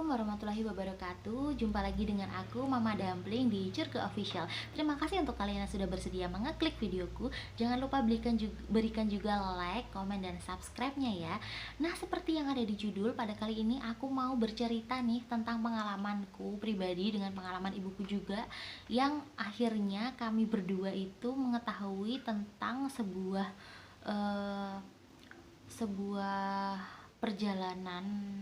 Assalamualaikum warahmatullahi wabarakatuh. Jumpa lagi dengan aku Mama Dumpling di Curke Official. Terima kasih untuk kalian yang sudah bersedia mengeklik videoku. Jangan lupa berikan juga like, komen, dan subscribe-nya ya. Nah, seperti yang ada di judul, pada kali ini aku mau bercerita nih tentang pengalamanku pribadi dengan pengalaman ibuku juga, yang akhirnya kami berdua itu mengetahui tentang eh, sebuah perjalanan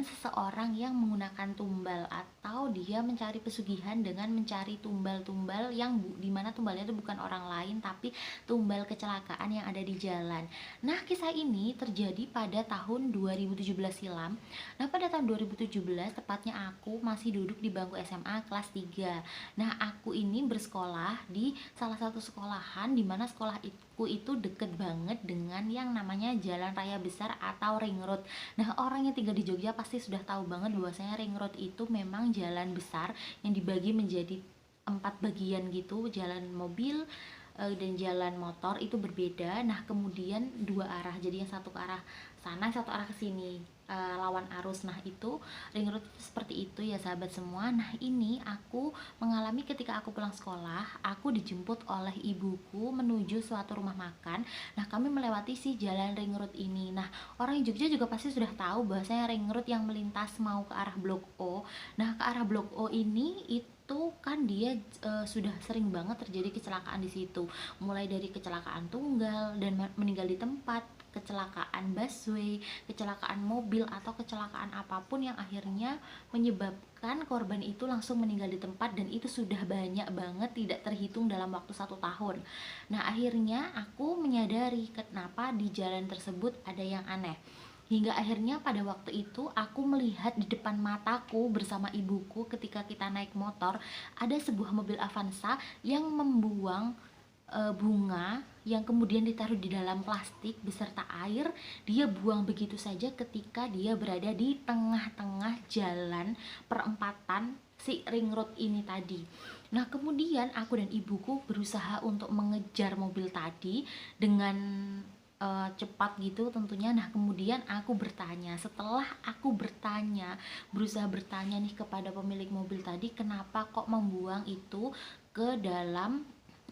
seseorang yang menggunakan tumbal, atau dia mencari pesugihan dengan mencari tumbal-tumbal yang dimana tumbalnya itu bukan orang lain tapi tumbal kecelakaan yang ada di jalan. Nah, kisah ini terjadi pada tahun 2017 silam. Nah, pada tahun 2017 tepatnya aku masih duduk di bangku SMA kelas 3. Nah, aku ini bersekolah di salah satu sekolahan, dimana sekolah itu deket banget dengan yang namanya Jalan Raya Besar atau Ring Road. Nah, orang yang tinggal di Jogja pasti sudah tahu banget bahwasanya Ring Road itu memang jalan besar yang dibagi menjadi 4 bagian gitu, jalan mobil dan jalan motor itu berbeda. Nah, kemudian 2 arah, jadi yang satu ke arah sana, satu arah ke sini, lawan arus. Nah, itu Ring Road seperti itu ya sahabat semua. Nah, ini aku mengalami ketika aku pulang sekolah, aku dijemput oleh ibuku menuju suatu rumah makan. Nah, kami melewati si jalan Ring Road ini. Nah, orang Jogja juga pasti sudah tahu bahwasanya Ring Road yang melintas mau ke arah Blok O. Nah, ke arah Blok O ini itu kan dia sudah sering banget terjadi kecelakaan di situ. Mulai dari kecelakaan tunggal dan meninggal di tempat, kecelakaan busway, kecelakaan mobil, atau kecelakaan apapun yang akhirnya menyebabkan korban itu langsung meninggal di tempat, dan itu sudah banyak banget, tidak terhitung dalam waktu 1 tahun. Nah, akhirnya aku menyadari kenapa di jalan tersebut ada yang aneh. Hingga akhirnya pada waktu itu aku melihat di depan mataku bersama ibuku ketika kita naik motor, ada sebuah mobil Avanza yang membuang bunga yang kemudian ditaruh di dalam plastik beserta air. Dia buang begitu saja ketika dia berada di tengah-tengah jalan perempatan si Ring Road ini tadi. Nah, kemudian aku dan ibuku berusaha untuk mengejar mobil tadi dengan cepat gitu tentunya. Nah, kemudian setelah aku berusaha bertanya nih kepada pemilik mobil tadi, kenapa kok membuang itu ke dalam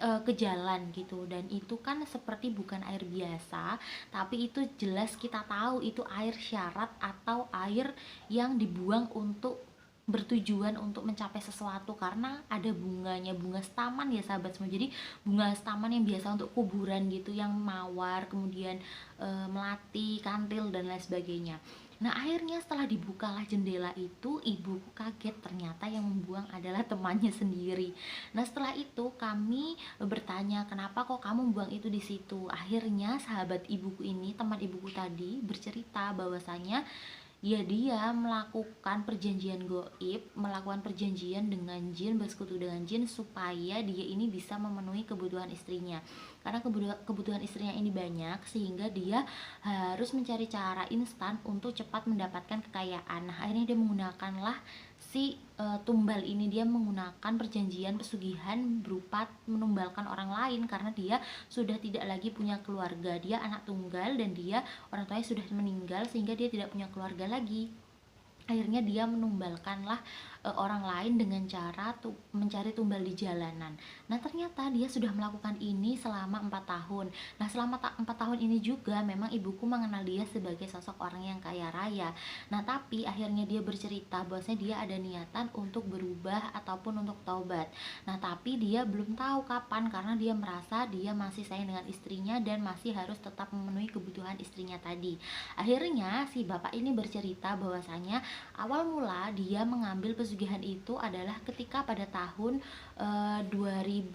ke jalan gitu. Dan itu kan seperti bukan air biasa, tapi itu jelas kita tahu itu air syarat atau air yang dibuang untuk bertujuan untuk mencapai sesuatu, karena ada bunganya, bunga setaman ya sahabat semua. Jadi bunga setaman yang biasa untuk kuburan gitu, yang mawar, kemudian melati, kantil, dan lain sebagainya. Nah, akhirnya setelah dibukalah jendela itu, ibuku kaget, ternyata yang membuang adalah temannya sendiri. Nah, setelah itu kami bertanya, kenapa kok kamu buang itu di situ? Akhirnya sahabat ibuku ini, teman ibuku tadi, bercerita bahwasanya ya dia melakukan perjanjian goib, melakukan perjanjian dengan jin, bersekutu dengan jin, supaya dia ini bisa memenuhi kebutuhan istrinya. Karena kebutuhan istrinya ini banyak, sehingga dia harus mencari cara instan untuk cepat mendapatkan kekayaan. Nah, akhirnya dia menggunakanlah si tumbal ini. Dia menggunakan perjanjian pesugihan berupa menumbalkan orang lain, karena dia sudah tidak lagi punya keluarga. Dia anak tunggal dan dia orang tuanya sudah meninggal, sehingga dia tidak punya keluarga lagi. Akhirnya dia menumbalkanlah orang lain dengan cara mencari tumbal di jalanan. Nah, ternyata dia sudah melakukan ini selama 4 tahun. Nah, selama 4 tahun ini juga memang ibuku mengenal dia sebagai sosok orang yang kaya raya. Nah, tapi akhirnya dia bercerita bahwasanya dia ada niatan untuk berubah ataupun untuk taubat. Nah, tapi dia belum tahu kapan, karena dia merasa dia masih sayang dengan istrinya dan masih harus tetap memenuhi kebutuhan istrinya tadi. Akhirnya si bapak ini bercerita bahwasanya awal mula dia mengambil pesugihan itu adalah ketika pada tahun 2015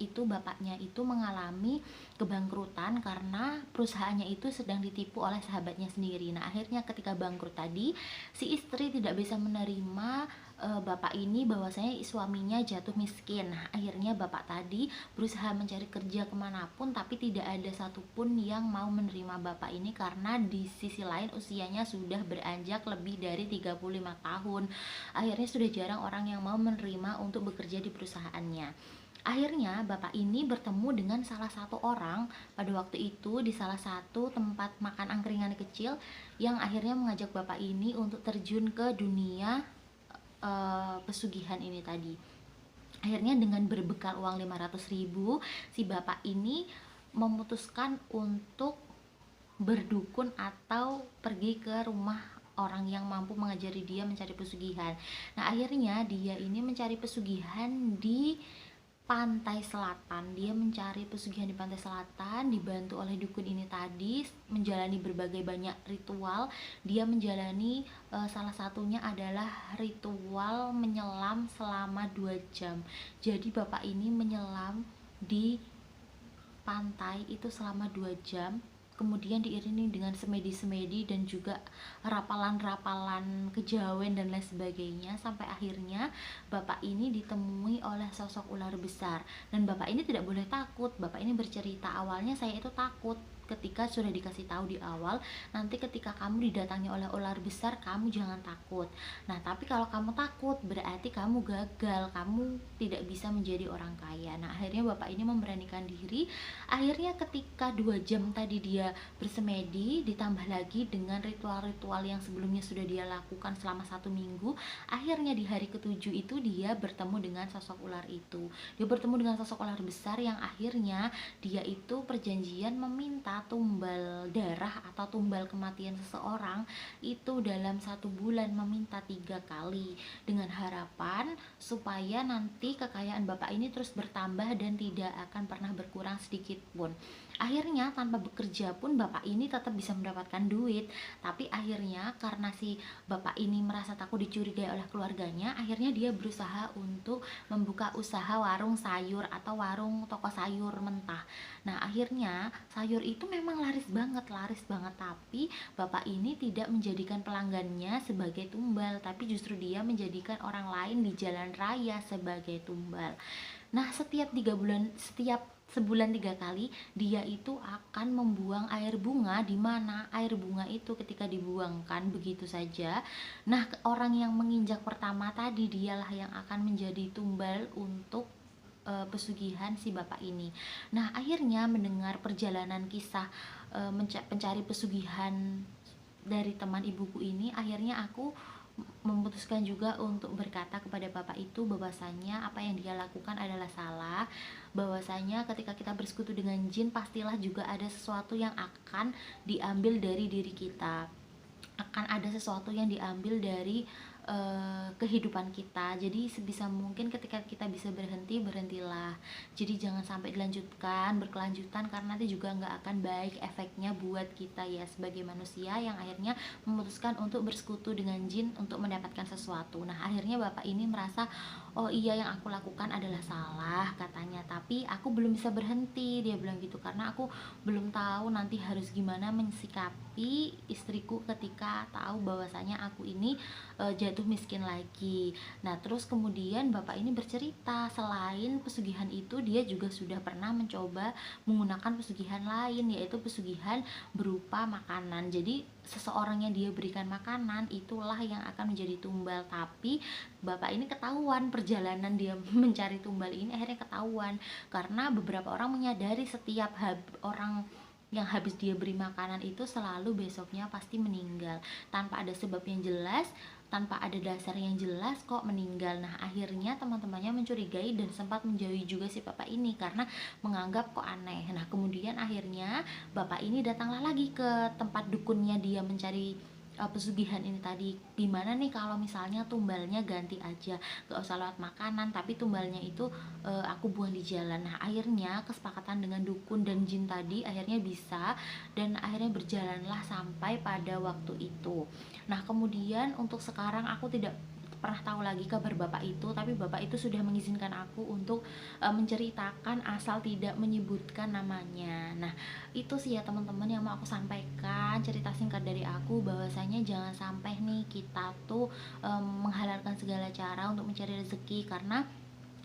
itu bapaknya itu mengalami kebangkrutan karena perusahaannya itu sedang ditipu oleh sahabatnya sendiri. Nah, akhirnya ketika bangkrut tadi, si istri tidak bisa menerima bapak ini bahwasanya suaminya jatuh miskin. Nah, akhirnya bapak tadi berusaha mencari kerja kemanapun, tapi tidak ada satupun yang mau menerima bapak ini, karena di sisi lain usianya sudah beranjak lebih dari 35 tahun. Akhirnya sudah jarang orang yang mau menerima untuk bekerja di perusahaannya. Akhirnya bapak ini bertemu dengan salah satu orang pada waktu itu di salah satu tempat makan angkringan kecil, yang akhirnya mengajak bapak ini untuk terjun ke dunia pesugihan ini tadi. Akhirnya dengan berbekal uang 500.000, si bapak ini memutuskan untuk berdukun atau pergi ke rumah orang yang mampu mengajari dia mencari pesugihan. Nah, akhirnya dia ini mencari pesugihan di pantai selatan. Dia mencari pesugihan di pantai selatan, dibantu oleh dukun ini tadi, menjalani berbagai banyak ritual. Dia menjalani salah satunya adalah ritual menyelam selama 2 jam. Jadi bapak ini menyelam di pantai itu selama 2 jam, kemudian diiringi dengan semedi-semedi dan juga rapalan-rapalan kejawen dan lain sebagainya, sampai akhirnya bapak ini ditemui oleh sosok ular besar. Dan bapak ini tidak boleh takut. Bapak ini bercerita, awalnya saya itu takut ketika sudah dikasih tahu di awal, nanti ketika kamu didatangi oleh ular besar, kamu jangan takut. Nah, tapi kalau kamu takut berarti kamu gagal, kamu tidak bisa menjadi orang kaya. Nah, akhirnya bapak ini memberanikan diri. Akhirnya ketika 2 jam tadi dia bersemedi, ditambah lagi dengan ritual-ritual yang sebelumnya sudah dia lakukan selama 1 minggu, akhirnya di hari ketujuh itu dia bertemu dengan sosok ular itu. Dia bertemu dengan sosok ular besar yang akhirnya dia itu perjanjian meminta tumbal darah atau tumbal kematian seseorang itu dalam 1 bulan, meminta 3 kali, dengan harapan supaya nanti kekayaan bapak ini terus bertambah dan tidak akan pernah berkurang sedikit pun. Akhirnya tanpa bekerja pun bapak ini tetap bisa mendapatkan duit, tapi akhirnya karena si bapak ini merasa takut dicurigai oleh keluarganya, akhirnya dia berusaha untuk membuka usaha warung sayur atau warung toko sayur mentah. Nah, akhirnya sayur itu memang laris banget, tapi bapak ini tidak menjadikan pelanggannya sebagai tumbal, tapi justru dia menjadikan orang lain di jalan raya sebagai tumbal. Nah, setiap sebulan 3 kali dia itu akan membuang air bunga, di mana air bunga itu ketika dibuangkan begitu saja, nah orang yang menginjak pertama tadi dialah yang akan menjadi tumbal untuk pesugihan si bapak ini. Nah, akhirnya mendengar perjalanan kisah pencari pesugihan dari teman ibuku ini, akhirnya aku memutuskan juga untuk berkata kepada bapak itu bahwasanya apa yang dia lakukan adalah salah, bahwasanya ketika kita bersekutu dengan jin pastilah juga ada sesuatu yang akan diambil dari diri kita, akan ada sesuatu yang diambil dari kehidupan kita. Jadi sebisa mungkin ketika kita bisa berhenti, berhentilah. Jadi jangan sampai dilanjutkan, berkelanjutan, karena nanti juga nggak akan baik efeknya buat kita ya sebagai manusia yang akhirnya memutuskan untuk bersekutu dengan jin untuk mendapatkan sesuatu. Nah, akhirnya bapak ini merasa, oh iya, yang aku lakukan adalah salah katanya, tapi aku belum bisa berhenti, dia bilang gitu, karena aku belum tahu nanti harus gimana mensikapi istriku ketika tahu bahwasanya aku ini jatuh miskin lagi. Nah, terus kemudian bapak ini bercerita selain pesugihan itu dia juga sudah pernah mencoba menggunakan pesugihan lain, yaitu pesugihan berupa makanan. Jadi seseorang yang dia berikan makanan itulah yang akan menjadi tumbal, tapi bapak ini ketahuan perjalanan dia mencari tumbal ini, akhirnya ketahuan karena beberapa orang menyadari setiap orang yang habis dia beri makanan itu selalu besoknya pasti meninggal tanpa ada sebab yang jelas, tanpa ada dasar yang jelas kok meninggal. Nah, akhirnya teman-temannya mencurigai dan sempat menjauhi juga si bapak ini karena menganggap kok aneh. Nah, kemudian akhirnya bapak ini datanglah lagi ke tempat dukunnya dia mencari pesugihan ini tadi. Gimana nih kalau misalnya tumbalnya ganti aja, gak usah lewat makanan, tapi tumbalnya itu aku buang di jalan. Nah, akhirnya kesepakatan dengan dukun dan jin tadi akhirnya bisa, dan akhirnya berjalanlah sampai pada waktu itu. Nah, kemudian untuk sekarang aku tidak pernah tahu lagi kabar bapak itu, tapi bapak itu sudah mengizinkan aku untuk menceritakan asal tidak menyebutkan namanya. Nah, itu sih ya teman-teman yang mau aku sampaikan, cerita singkat dari aku, bahwasanya jangan sampai nih kita tuh menghalalkan segala cara untuk mencari rezeki, karena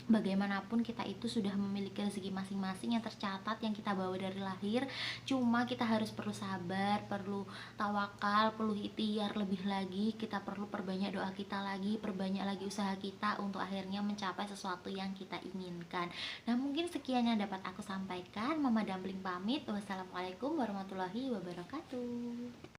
bagaimanapun kita itu sudah memiliki rezeki masing-masing yang tercatat, yang kita bawa dari lahir. Cuma kita harus perlu sabar, perlu tawakal, perlu ikhtiar lebih lagi. Kita perlu perbanyak doa kita lagi, perbanyak lagi usaha kita untuk akhirnya mencapai sesuatu yang kita inginkan. Nah, mungkin sekian yang dapat aku sampaikan. Mama Dumpling pamit. Wassalamualaikum warahmatullahi wabarakatuh.